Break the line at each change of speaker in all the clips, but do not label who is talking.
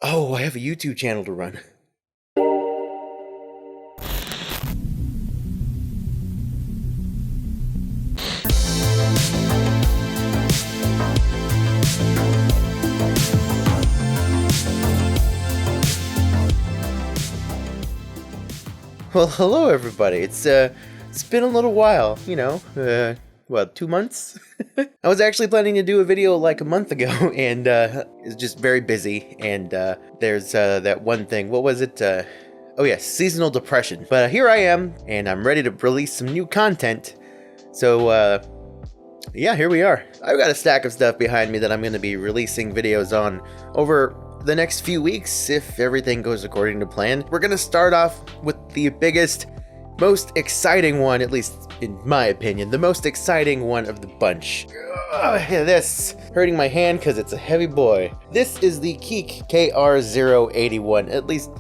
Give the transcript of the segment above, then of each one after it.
Oh, I have a YouTube channel to run. Well, hello everybody. It's been a little while, what, 2 months? I was actually planning to do a video like a month ago, and it's just very busy. And there's that one thing. What was it? Oh yeah, seasonal depression. But here I am, and I'm ready to release some new content. So yeah, here we are. I've got a stack of stuff behind me that I'm going to be releasing videos on over the next few weeks if everything goes according to plan. We're going to start off with the biggest, most exciting one, at least in my opinion, the most exciting one of the bunch. This hurting my hand because it's a heavy boy. This is the Qeeke KR-081, at least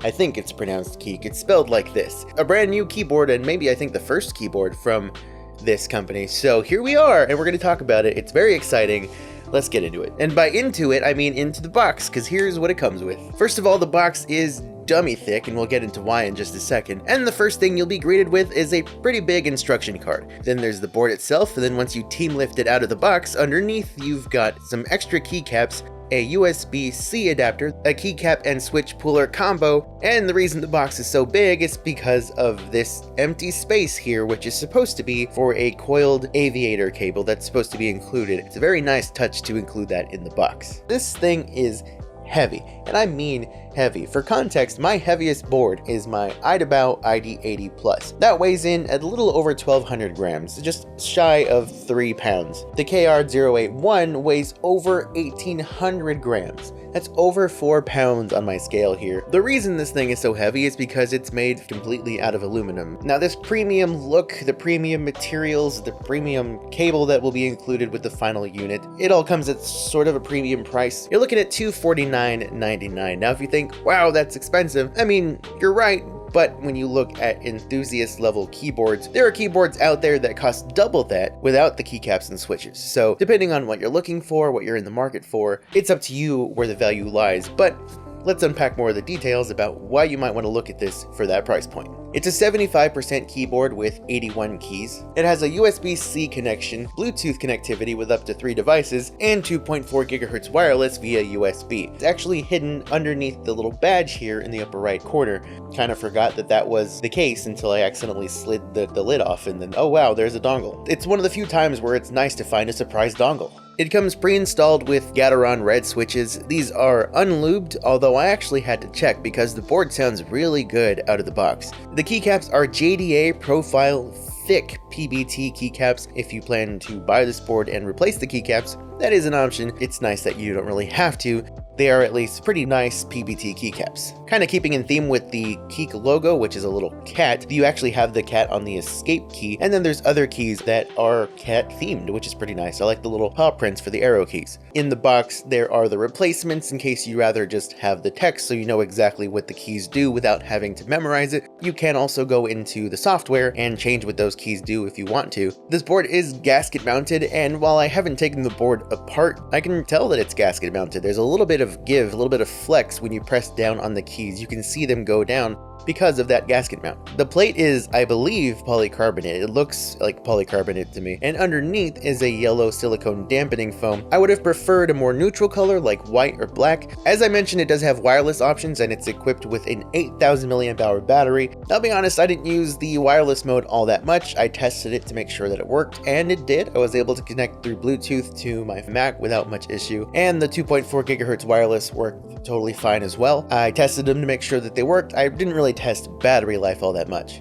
I think it's pronounced Qeeke. It's spelled like this. A brand new keyboard, and maybe I think the first keyboard from this company. So here we are, and we're going to talk about it. It's very exciting. Let's get into it. And by into it, I mean into the box, because here's what it comes with. First of all, the box is dummy thick, and we'll get into why in just a second. And the first thing you'll be greeted with is a pretty big instruction card. Then there's the board itself, and then once you team lift it out of the box, underneath you've got some extra keycaps, a USB-C adapter, a keycap and switch puller combo, and the reason the box is so big is because of this empty space here, which is supposed to be for a coiled aviator cable that's supposed to be included. It's a very nice touch to include that in the box. This thing is heavy, and I mean heavy. For context, my heaviest board is my Idabao ID80 Plus. That weighs in at a little over 1,200 grams, just shy of 3 pounds. The KR-081 weighs over 1,800 grams. That's over 4 pounds on my scale here. The reason this thing is so heavy is because it's made completely out of aluminum. Now this premium look, the premium materials, the premium cable that will be included with the final unit, it all comes at sort of a premium price. You're looking at $249.99. Now if you think, wow, that's expensive, I mean, you're right. But when you look at enthusiast level keyboards, there are keyboards out there that cost double that without the keycaps and switches. So depending on what you're looking for, what you're in the market for, it's up to you where the value lies. But let's unpack more of the details about why you might want to look at this for that price point. It's a 75% keyboard with 81 keys. It has a USB-C connection, Bluetooth connectivity with up to 3 devices, and 2.4 GHz wireless via USB. It's actually hidden underneath the little badge here in the upper right corner. Kind of forgot that that was the case until I accidentally slid the lid off, and then, oh wow, there's a dongle. It's one of the few times where it's nice to find a surprise dongle. It comes pre-installed with Gateron red switches. These are unlubed, although I actually had to check because the board sounds really good out of the box. The keycaps are JDA profile thick PBT keycaps. If you plan to buy this board and replace the keycaps, that is an option. It's nice that you don't really have to. They are at least pretty nice PBT keycaps. Kind of keeping in theme with the Qeeke logo, which is a little cat. You actually have the cat on the escape key, and then there's other keys that are cat themed, which is pretty nice. I like the little paw prints for the arrow keys. In the box, there are the replacements in case you rather just have the text so you know exactly what the keys do without having to memorize it. You can also go into the software and change what those keys do if you want to. This board is gasket mounted, and while I haven't taken the board apart, I can tell that it's gasket mounted. There's a little bit of give, a little bit of flex when you press down on the keys. You can see them go down because of that gasket mount. The plate is, I believe, polycarbonate. It looks like polycarbonate to me. And underneath is a yellow silicone dampening foam. I would have preferred a more neutral color like white or black. As I mentioned, it does have wireless options and it's equipped with an 8,000 milliamp hour battery. I'll be honest, I didn't use the wireless mode all that much. I tested it to make sure that it worked, and it did. I was able to connect through Bluetooth to my Mac without much issue, and the 2.4 GHz wireless worked totally fine as well. I tested them to make sure that they worked. I didn't really test battery life all that much.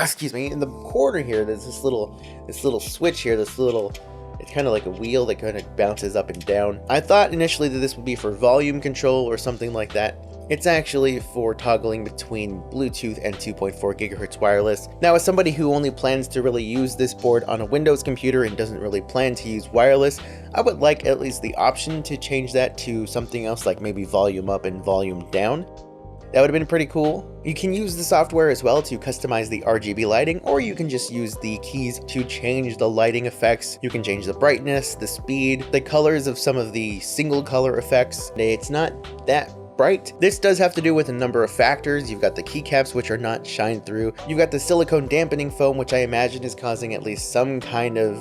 Excuse me. In the corner here, there's this little switch here, it's kind of like a wheel that kind of bounces up and down. I thought initially that this would be for volume control or something like that. It's actually for toggling between Bluetooth and 2.4 GHz wireless. Now, as somebody who only plans to really use this board on a Windows computer and doesn't really plan to use wireless, I would like at least the option to change that to something else, like maybe volume up and volume down. That would have been pretty cool. You can use the software as well to customize the RGB lighting, or you can just use the keys to change the lighting effects. You can change the brightness, the speed, the colors of some of the single color effects. It's not that bright. This does have to do with a number of factors. You've got the keycaps, which are not shine through. You've got the silicone dampening foam, which I imagine is causing at least some kind of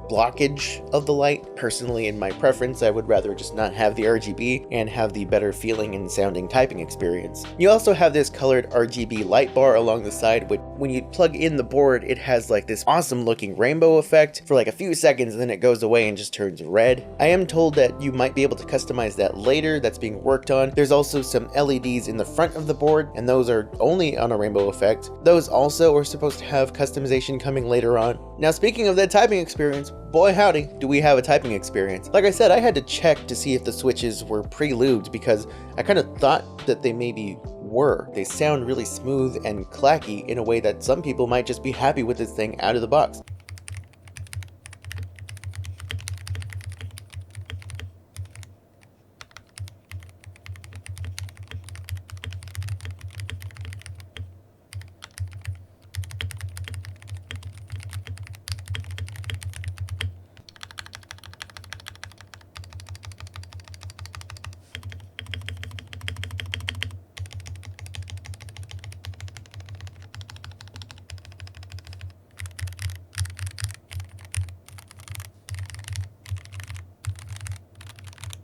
blockage of the light. Personally, in my preference, I would rather just not have the RGB and have the better feeling and sounding typing experience. You also have this colored RGB light bar along the side, which when you plug in the board, it has like this awesome looking rainbow effect for like a few seconds, and then it goes away and just turns red. I am told that you might be able to customize that later. That's being worked on. There's also some LEDs in the front of the board, and those are only on a rainbow effect. Those also are supposed to have customization coming later on. Now, speaking of that typing experience, boy howdy, do we have a typing experience. Like I said, I had to check to see if the switches were pre-lubed because I kind of thought that they maybe were. They sound really smooth and clacky in a way that some people might just be happy with this thing out of the box.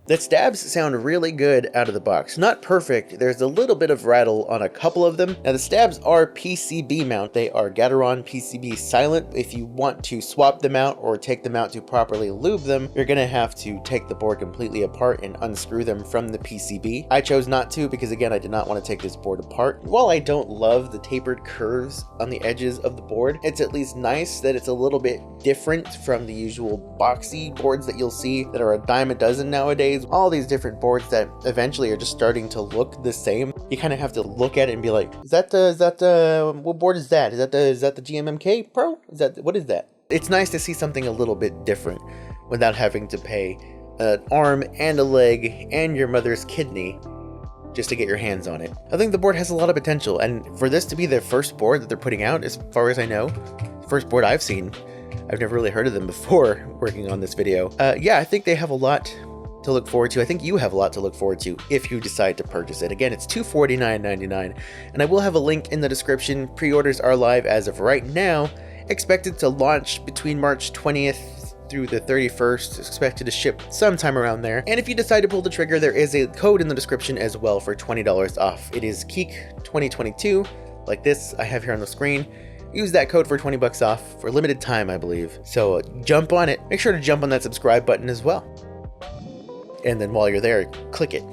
The stabs sound really good out of the box. Not perfect, there's a little bit of rattle on a couple of them. Now the stabs are PCB mount, they are Gateron PCB silent. If you want to swap them out or take them out to properly lube them, you're gonna have to take the board completely apart and unscrew them from the PCB. I chose not to because again, I did not want to take this board apart. While I don't love the tapered curves on the edges of the board, it's at least nice that it's a little bit different from the usual boxy boards that you'll see that are a dime a dozen nowadays. All these different boards that eventually are just starting to look the same. You kind of have to look at it and be like, what board is that? Is that the GMMK Pro? What is that? It's nice to see something a little bit different without having to pay an arm and a leg and your mother's kidney just to get your hands on it. I think the board has a lot of potential, and for this to be their first board that they're putting out, as far as I know, first board I've seen, I've never really heard of them before working on this video. Yeah, I think they have a lot to look forward to. I think you have a lot to look forward to if you decide to purchase it. Again, it's $249.99, and I will have a link in the description. Pre-orders are live as of right now, expected to launch between March 20th through the 31st, expected to ship sometime around there. And if you decide to pull the trigger, there is a code in the description as well for $20 off. It is Qeeke 2022, like this I have here on the screen. Use that code for 20 bucks off for a limited time, I believe. So jump on it. Make sure to jump on that subscribe button as well. And then while you're there, click it.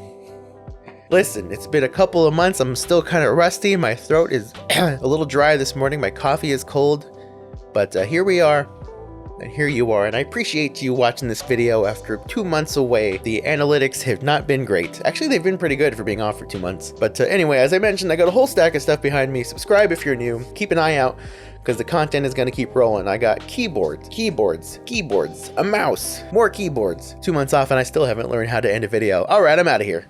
Listen, it's been a couple of months. I'm still kind of rusty. My throat is a little dry this morning. My coffee is cold. But here we are. And here you are. And I appreciate you watching this video after 2 months away. The analytics have not been great. Actually, they've been pretty good for being off for 2 months. But anyway, as I mentioned, I got a whole stack of stuff behind me. Subscribe if you're new. Keep an eye out, because the content is going to keep rolling. I got keyboards, a mouse, more keyboards. 2 months off and I still haven't learned how to end a video. All right, I'm out of here.